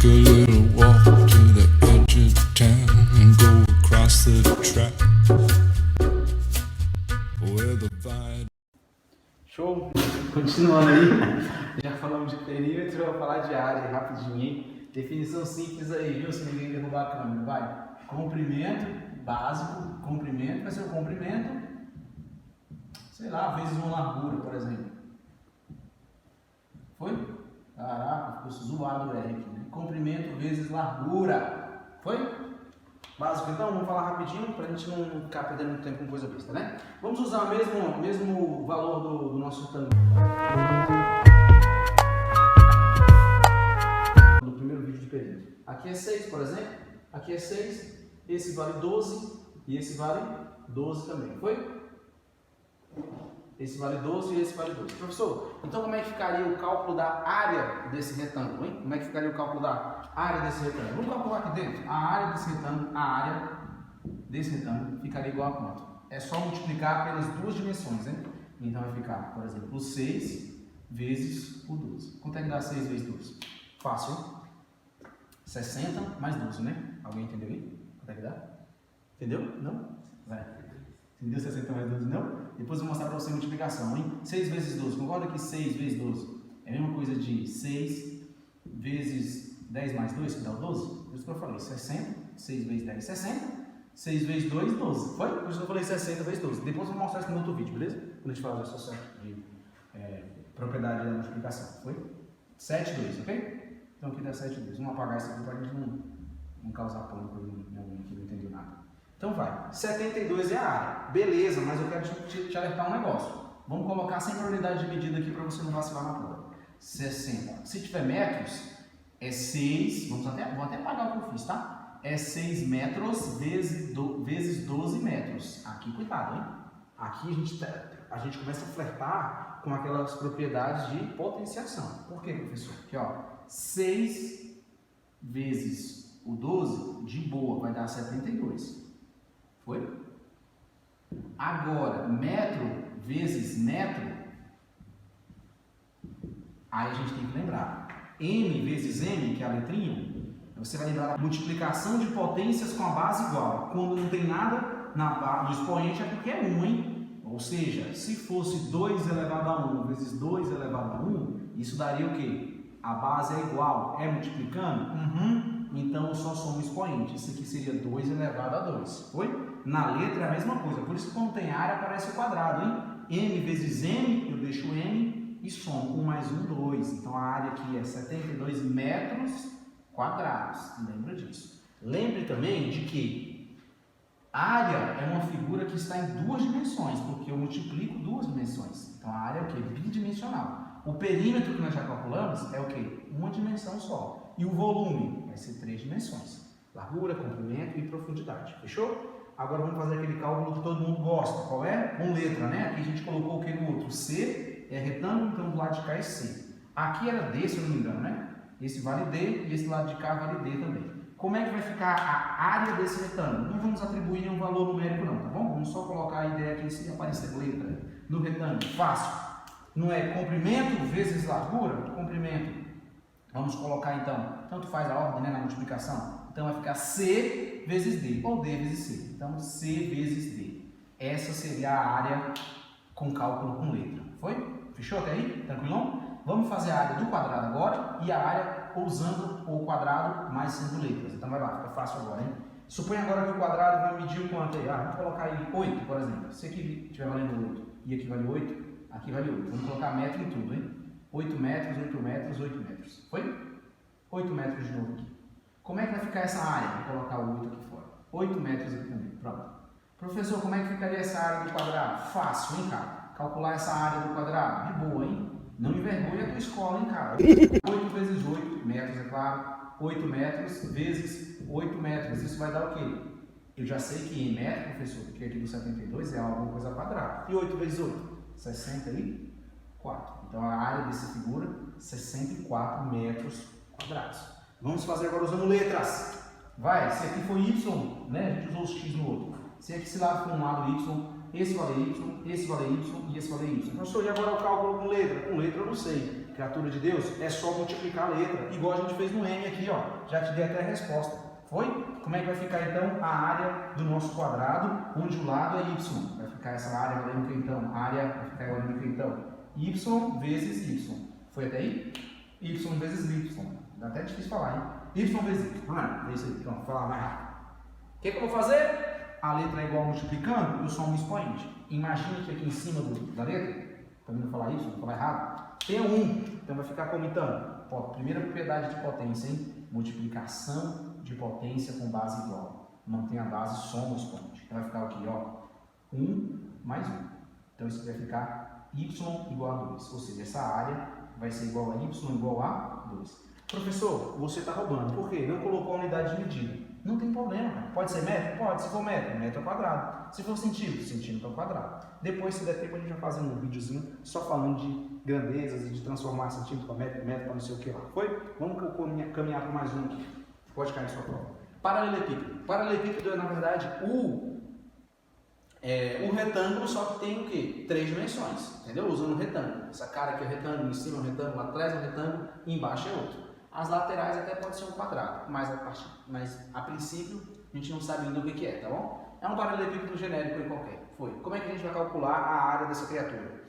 Take a little walk to the edge of town and go across the track where the vine. Show! Continuando aí, já falamos de perímetro, vou falar de área rapidinho, hein? Definição simples aí, viu? Se ninguém derrubar a câmera, vai. Comprimento básico, comprimento vai ser o comprimento, sei lá, vezes uma largura, por exemplo. Foi? Caraca, ficou zoado o R aqui, né? Comprimento vezes largura. Foi? Básico, então, vamos falar rapidinho para a gente não ficar perdendo muito tempo com coisa besta, né? Vamos usar o mesmo valor do nosso retângulo. No primeiro vídeo de perímetro. Aqui é 6, por exemplo. Aqui é 6. Esse vale 12 e esse vale 12 também. Foi? Esse vale 12 e esse vale 12. Professor, então como é que ficaria o cálculo da área desse retângulo, hein? Como é que ficaria o cálculo da área desse retângulo? Vamos calcular aqui dentro. A área desse retângulo ficaria igual a quanto? É só multiplicar apenas duas dimensões, hein? Então vai ficar, por exemplo, o 6 vezes o 12. Quanto é que dá 6 vezes 12? Fácil, hein? 60 mais 12, né? Alguém entendeu aí? Quanto é que dá? Entendeu? Não? Vai. Entendeu? 60 mais 12, não? Depois eu vou mostrar para você a multiplicação, hein? 6 vezes 12. Concorda que 6 vezes 12 é a mesma coisa de 6 vezes 10 mais 2, que dá o 12? Por isso que eu falei 60. 6 vezes 10, 60. 6 vezes 2, 12. Foi? Por isso que eu falei 60 vezes 12. Depois eu vou mostrar isso no outro vídeo, beleza? Quando a gente falar de associação de propriedade da multiplicação. Foi? 7, 2, ok? Então aqui dá 7, 2. Vamos apagar isso aqui para a gente não causar pânico em alguém que não entendeu nada. Então vai, 72 é a área, beleza, mas eu quero te alertar um negócio. Vamos colocar sempre a unidade de medida aqui para você não vacilar na prova. 60. Se tiver metros, é 6, vou até apagar o que eu fiz, tá? É 6 metros vezes 12 metros. Aqui, cuidado, hein? Aqui a gente começa a flertar com aquelas propriedades de potenciação. Por quê, professor? Aqui, ó, 6 vezes o 12, de boa, vai dar 72. Foi? Agora, metro vezes metro, aí a gente tem que lembrar. M vezes M, que é a letrinha, você vai lembrar da multiplicação de potências com a base igual. Quando não tem nada no expoente é porque é 1, hein? Ou seja, se fosse 2 elevado a 1 vezes 2 elevado a 1, isso daria o quê? A base é igual, é multiplicando? Então eu só sou um expoente. Isso aqui seria 2 elevado a 2. Foi? Na letra é a mesma coisa. Por isso que quando tem área aparece o quadrado, hein? M vezes M, eu deixo M e somo. 1 mais 1, 2. Então a área aqui é 72 metros quadrados. Lembra disso. Lembre também de que área é uma figura que está em duas dimensões, porque eu multiplico duas dimensões. Então a área é o quê? Bidimensional. O perímetro que nós já calculamos é o quê? Uma dimensão só. E o volume vai ser 3 dimensões. Largura, comprimento e profundidade. Fechou? Agora vamos fazer aquele cálculo que todo mundo gosta. Qual é? Com letra, né? Aqui a gente colocou o que no outro? C é retângulo, então do lado de cá é C. Aqui era D, se eu não me engano, né? Esse vale D e esse lado de cá vale D também. Como é que vai ficar a área desse retângulo? Não vamos atribuir um valor numérico não, tá bom? Vamos só colocar a ideia aqui se aparecer letra no retângulo. Fácil. Não é comprimento vezes largura? Comprimento. Vamos colocar então, tanto faz a ordem, né, na multiplicação. Então vai ficar C vezes D, ou D vezes C. Então C vezes D. Essa seria a área com cálculo com letra. Foi? Fechou até aí? Tranquilão? Vamos fazer a área do quadrado agora e a área usando o quadrado mais sendo letras. Então vai lá, fica fácil agora, hein? Suponha agora que o quadrado vai medir o quanto aí? Vamos colocar aí 8, por exemplo. Se aqui estiver valendo 8 e aqui vale 8, aqui vale 8. Vamos colocar metro em tudo, hein? 8 metros, 8 metros, 8 metros. Foi? 8 metros de novo aqui. Como é que vai ficar essa área? Vou colocar o 8 aqui fora. 8 metros aqui também. Pronto. Professor, como é que ficaria essa área do quadrado? Fácil, hein, cara? Calcular essa área do quadrado? De boa, hein? Não envergonha a tua escola, hein, cara? 8 vezes 8 metros, é claro. 8 metros vezes 8 metros. Isso vai dar o quê? Eu já sei que em metro, professor, porque aqui do 72 é alguma coisa quadrada. E 8 vezes 8? 64. Então a área dessa figura, 64 metros quadrados. Vamos fazer agora usando letras. Vai, se aqui foi Y, né? A gente usou os X no outro. Se aqui esse lado for um lado Y, esse vale Y, esse vale Y e esse vale Y. Professor, e agora o cálculo com letra? Com letra eu não sei. criatura de Deus, é só multiplicar a letra, igual a gente fez no M aqui, ó. Já te dei até a resposta. Foi? Como é que vai ficar então a área do nosso quadrado, onde o lado é y? Vai ficar essa área valendo o que então? A área vai ficar valendo o que então? Y vezes y. Foi até aí? Y vezes y. Dá até difícil falar, hein? Y vezes y. É isso aí. Então, vou falar mais rápido. O que eu vou fazer? A letra é igual multiplicando e o som um expoente. Imagina que aqui em cima da letra, para mim não falar isso, não falar errado, tem 1. Então vai ficar como então? Primeira propriedade de potência, hein? Multiplicação de potência com base igual. Mantém a base, soma o expoente. Então vai ficar aqui, ó. 1 mais 1. Então isso vai ficar y igual a 2. Ou seja, essa área vai ser igual a y igual a 2. Professor, você está roubando. Por quê? Não colocou a unidade de medida. Não tem problema, cara. Pode ser metro? Pode. Se for metro, metro ao quadrado. Se for centímetro ao quadrado. Depois, se der tempo, a gente vai fazer um videozinho só falando de grandezas e de transformar centímetro para metro para não sei o que lá. Foi? Vamos caminhar para mais um aqui. Pode cair na sua prova. Paralelepípedo. Paralelepípedo é, na verdade, o retângulo, só que tem o quê? 3 dimensões. Entendeu? Usando o retângulo. Essa cara aqui é o retângulo, em cima é o retângulo, lá atrás é o retângulo e embaixo é outro. As laterais até pode ser um quadrado, mas a princípio a gente não sabe ainda o que é, tá bom? É um paralelepípedo genérico em qualquer. Foi. Como é que a gente vai calcular a área dessa criatura?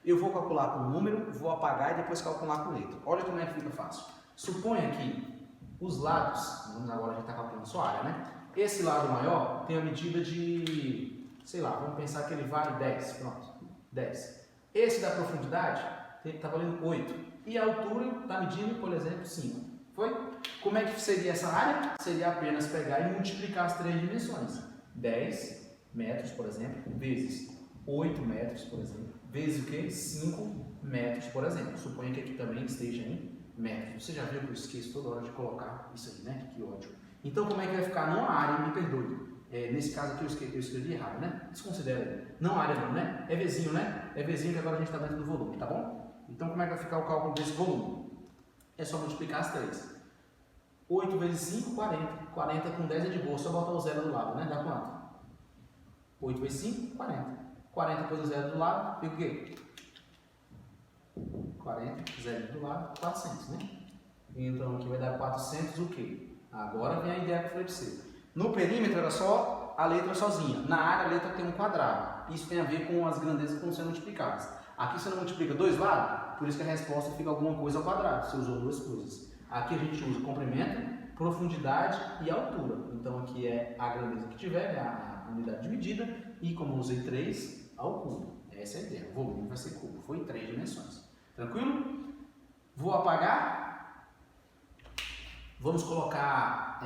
Eu vou calcular com número, vou apagar e depois calcular com letra. Olha como é que fica fácil. Suponha que os lados, vamos agora a gente está calculando só a área, né? Esse lado maior tem a medida de, sei lá, vamos pensar que ele vale 10, pronto, 10. Esse da profundidade está valendo 8. E a altura está medindo, por exemplo, 5. Foi? Como é que seria essa área? Seria apenas pegar e multiplicar as 3 dimensões. 10 metros, por exemplo, vezes 8 metros, por exemplo, vezes o que? 5 metros, por exemplo. Suponha que aqui também esteja em metros. Você já viu que eu esqueço toda hora de colocar isso aí, né? Que ódio. Então, como é que vai ficar? Não a área, me perdoe. Nesse caso aqui eu escrevi errado, né? Desconsidera aí. Não a área não, né? É vizinho, né? É vizinho que agora a gente está dentro do volume, tá bom? Então, como é que vai ficar o cálculo desse volume? É só multiplicar as 3. 8 vezes 5, 40. 40 com 10 é de boa, só botar o zero do lado, né? Dá quanto? 8 vezes 5, 40. 40 depois o zero do lado, fica o quê? 40, zero do lado, 400, né? Então aqui vai dar 400 o quê? Agora vem a ideia que eu falei para você. No perímetro era só a letra sozinha. Na área a letra tem um quadrado. Isso tem a ver com as grandezas que vão sendo multiplicadas. Aqui você não multiplica dois lados, por isso que a resposta fica alguma coisa ao quadrado. Você usou duas coisas. Aqui a gente usa comprimento, profundidade e altura. Então aqui é a grandeza que tiver, né? A unidade de medida. E como eu usei 3, ao cubo. Essa é a ideia. O volume vai ser cubo. Foi em 3 dimensões. Tranquilo? Vou apagar. Vamos colocar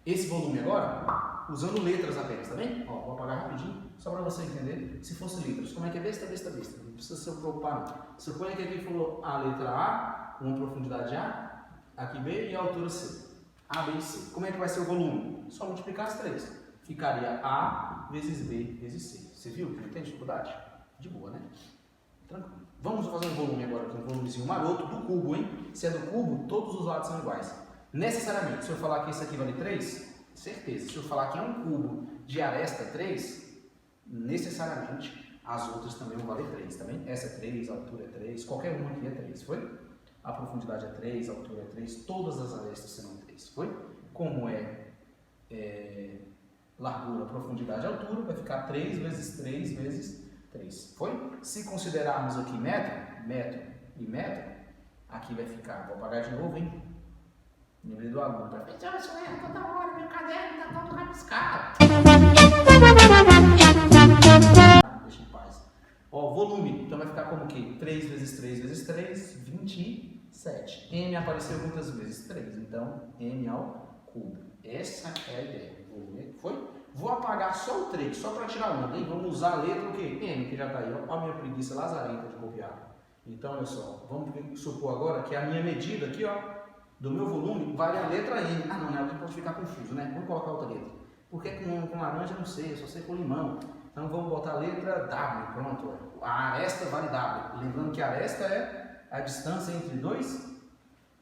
esse volume agora, usando letras apenas, tá bem? Ó, vou apagar rapidinho, só para você entender. Se fosse letras, como é que é besta? Não precisa se preocupar não. Suponha que aqui for a letra A, uma profundidade A, aqui B e a altura C. A, B e C. Como é que vai ser o volume? Só multiplicar as 3. Ficaria A vezes B vezes C. Você viu que não tem dificuldade? De boa, né? Tranquilo. Vamos fazer um volume agora, aqui, um volumezinho maroto do cubo, hein? Se é do cubo, todos os lados são iguais. Necessariamente, se eu falar que esse aqui vale 3, certeza. Se eu falar que é um cubo de aresta 3, necessariamente as outras também vão valer 3, tá bem? Essa é 3, a altura é 3, qualquer uma aqui é 3, foi? A profundidade é 3, a altura é 3, todas as arestas serão 3, foi? Como largura, profundidade e altura, vai ficar 3 vezes 3 vezes 3, foi? Se considerarmos aqui metro e metro, aqui vai ficar, vou apagar de novo, hein? Lembrei do aluno, professor, isso erra toda hora, meu caderno está todo rabiscado. Deixa em paz. Ó, volume, então vai ficar como o quê? 3 vezes 3 vezes 3, 27. M apareceu muitas vezes, 3, então M ao cubo. Essa é a ideia. Foi? Vou apagar só o 3, só para tirar onda, hein? Vamos usar a letra o quê? M, que já está aí. Olha a minha preguiça lazarenta de copiar. Então, olha só, vamos supor agora que a minha medida aqui, ó, do meu volume, vale a letra M. Não, alguém pode ficar confuso, né? Vamos colocar outra letra. Por que com laranja eu não sei, eu só sei com limão. Então vamos botar a letra W, pronto. A aresta vale W. Lembrando que a aresta é a distância entre dois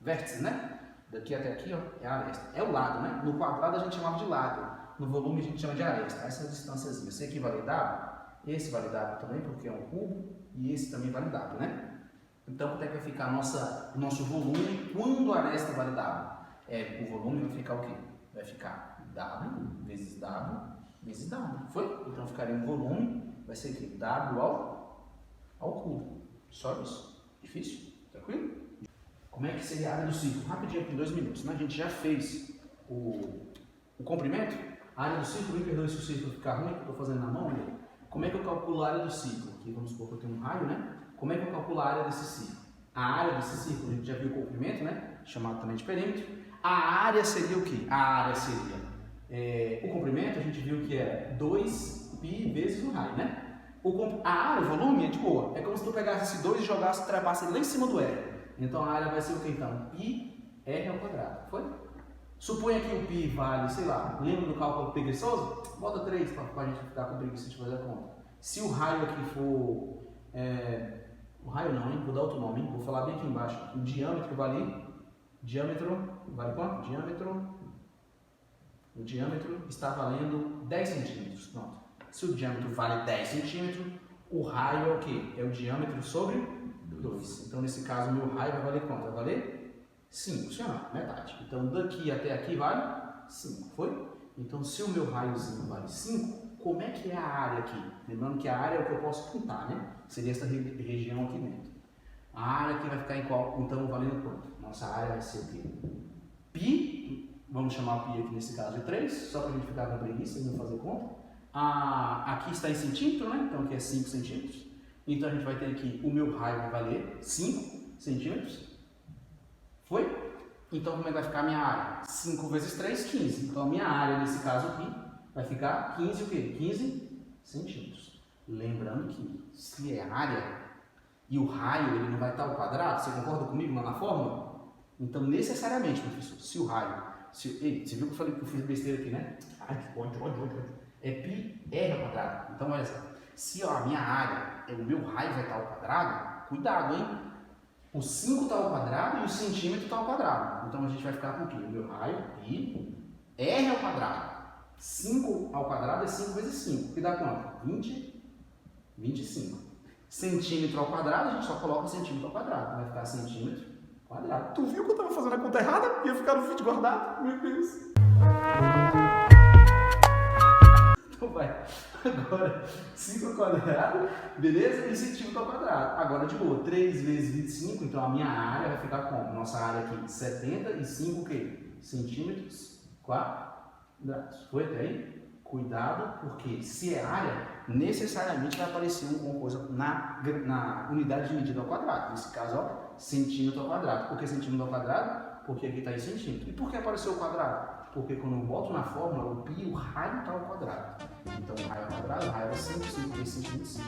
vértices, né? Daqui até aqui, ó, é a aresta. É o lado, né? No quadrado a gente chamava de lado. No volume a gente chama de aresta. Essa é a distânciazinha. Esse aqui vale W. Esse vale W também, porque é um cubo. E esse também vale W, né? Então, quanto é que vai ficar o nosso volume quando a aresta vale W? O volume vai ficar o quê? Vai ficar W vezes W vezes W. Foi? Então, ficaria um volume, vai ser o quê? W ao cubo. Só isso. Difícil? Tranquilo? Como é que seria a área do círculo? Rapidinho, aqui em 2 minutos. Né? A gente já fez o comprimento. A área do círculo, me perdoe se o círculo ficar ruim, que eu estou fazendo na mão. Né? Como é que eu calculo a área do círculo? Aqui, vamos supor que eu tenho um raio, né? Como é que eu calculo a área desse círculo? A área desse círculo, a gente já viu o comprimento, né? Chamado também de perímetro. A área seria o quê? A área seria o comprimento, a gente viu que é 2π vezes o raio, né? A área, o volume, é de boa. É como se tu pegasse esse 2 e jogasse, trapasse lá em cima do R. Então a área vai ser o quê? Então, πr ao quadrado. Foi? Suponha que o π vale, sei lá, lembra do cálculo preguiçoso? Bota 3 para a gente ficar com preguiça de fazer a conta. Se o raio aqui for... o raio não, hein? Vou dar outro nome, hein? Vou falar bem aqui embaixo. O diâmetro vale... Diâmetro vale quanto? O diâmetro está valendo 10 centímetros. Pronto. Se o diâmetro vale 10 centímetros, o raio é o quê? É o diâmetro sobre 2. Então, nesse caso, o meu raio vai valer quanto? Vai valer 5, sim ou não? Metade. Então, daqui até aqui vale 5, foi? Então, se o meu raiozinho vale 5, como é que é a área aqui? Lembrando que a área é o que eu posso pintar, né? Seria essa região aqui dentro. A área aqui vai ficar em qual? Então, valendo quanto? Nossa área vai ser o quê? Π, vamos chamar π aqui nesse caso de 3, só para a gente ficar com preguiça e não fazer conta. Aqui está em centímetro, né? Então, aqui é 5 centímetros. Então, a gente vai ter aqui, o meu raio vai valer 5 centímetros. Foi? Então, como é que vai ficar a minha área? 5 vezes 3, 15. Então, a minha área, nesse caso aqui, vai ficar 15 o quê? 15 centímetros. Lembrando que, se é área e o raio ele não vai estar ao quadrado, você concorda comigo lá na fórmula? Então, necessariamente, professor, se o raio... Ei, você viu que eu falei que eu fiz besteira aqui, né? Ai, onde? É πr ao quadrado. Então, olha só. Se a minha área, o meu raio vai estar ao quadrado, cuidado, hein? O 5 está ao quadrado e o centímetro está ao quadrado. Então, a gente vai ficar com o quê? O meu raio, πr ao quadrado. 5 ao quadrado é 5 vezes 5, que dá quanto? 25. Centímetro ao quadrado, a gente só coloca centímetro ao quadrado. Vai ficar centímetro quadrado. Tu viu que eu estava fazendo a conta errada? Ia ficar no vídeo guardado? Meu Deus. Então vai. Agora, 5 ao quadrado, beleza? E centímetro ao quadrado. Agora, de boa, 3 vezes 25, então a minha área vai ficar como? Nossa área aqui, 75 o quê? Centímetros quadrados. Foi até aí? Cuidado, porque se é área, necessariamente vai aparecer alguma coisa na unidade de medida ao quadrado. Nesse caso, ó, centímetro ao quadrado. Por que centímetro ao quadrado? Porque aqui está em centímetro. E por que apareceu o quadrado? Porque quando eu boto na fórmula, o π, o raio está ao quadrado. Então, o raio ao quadrado, o raio é 5 vezes centímetro, 5.